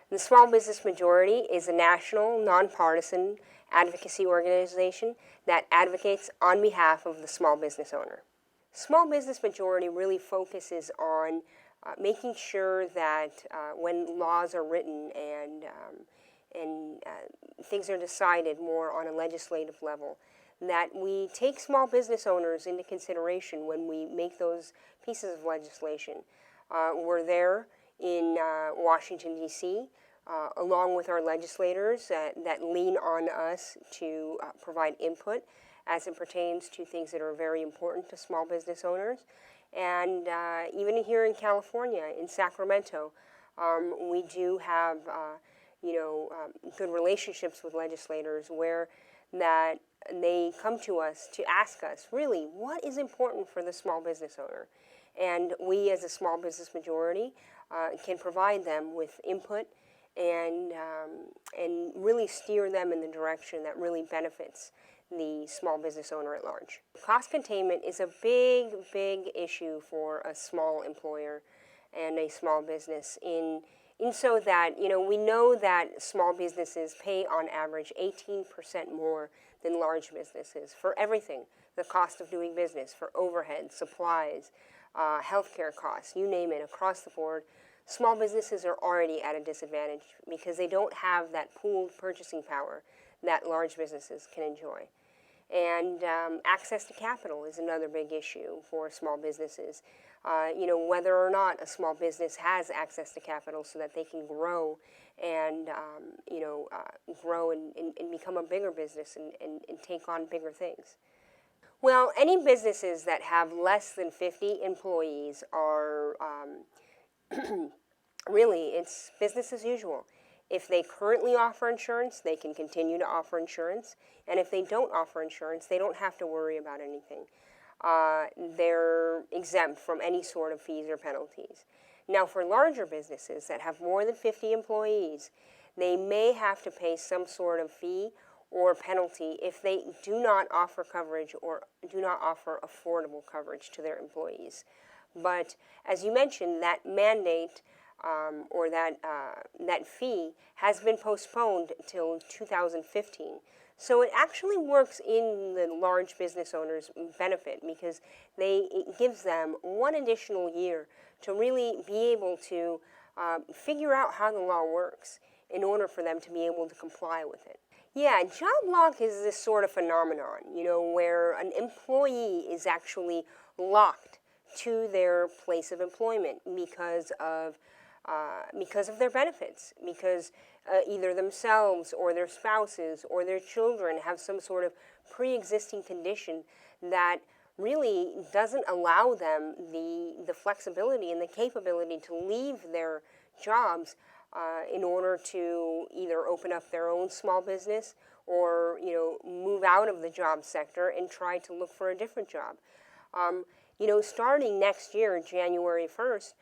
The Small Business Majority is a national, nonpartisan advocacy organization that advocates on behalf of the small business owner. Small Business Majority really focuses on making sure that when laws are written and things are decided more on a legislative level, that we take small business owners into consideration when we make those pieces of legislation. We're there in Washington, D.C., along with our legislators that lean on us to provide input as it pertains to things that are very important to small business owners. And even here in California, in Sacramento, we do have good relationships with legislators where that they come to us to ask us, really, what is important for the small business owner? And we, as a Small Business Majority, can provide them with input and really steer them in the direction that really benefits the small business owner at large. Cost containment is a big, big issue for a small employer and a small business in so that, we know that small businesses pay on average 18% more than large businesses for everything. The cost of doing business, for overhead, supplies, healthcare costs, you name it, across the board. Small businesses are already at a disadvantage because they don't have that pooled purchasing power that large businesses can enjoy. And access to capital is another big issue for small businesses. Whether or not a small business has access to capital so that they can grow and, grow and become a bigger business and take on bigger things. Well, any businesses that have less than 50 employees are really, it's business as usual. If they currently offer insurance, they can continue to offer insurance. And if they don't offer insurance, they don't have to worry about anything. They're exempt from any sort of fees or penalties. Now, for larger businesses that have more than 50 employees, they may have to pay some sort of fee or penalty if they do not offer coverage or do not offer affordable coverage to their employees. But as you mentioned, that mandate or that fee has been postponed till 2015. So it actually works in the large business owner's benefit because it gives them one additional year to really be able to figure out how the law works in order for them to be able to comply with it. Yeah, job lock is this sort of phenomenon, where an employee is actually locked to their place of employment because of their benefits, because either themselves or their spouses or their children have some sort of pre-existing condition that really doesn't allow them the flexibility and the capability to leave their jobs in order to either open up their own small business or move out of the job sector and try to look for a different job. Starting next year, January 1st,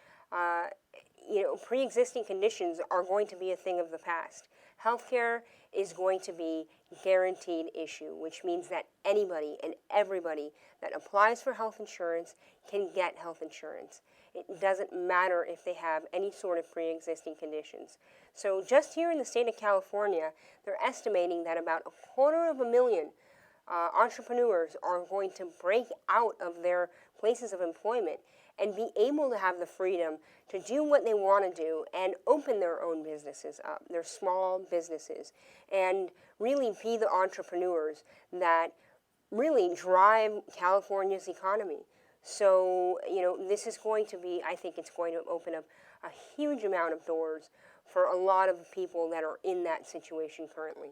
pre-existing conditions are going to be a thing of the past. Healthcare is going to be a guaranteed issue, which means that anybody and everybody that applies for health insurance can get health insurance. It doesn't matter if they have any sort of pre-existing conditions. So just here in the state of California, they're estimating that about 250,000 entrepreneurs are going to break out of their places of employment and be able to have the freedom to do what they want to do and open their own businesses up, their small businesses, and really be the entrepreneurs that really drive California's economy. So, this is going to be, I think it's going to open up a huge amount of doors for a lot of people that are in that situation currently.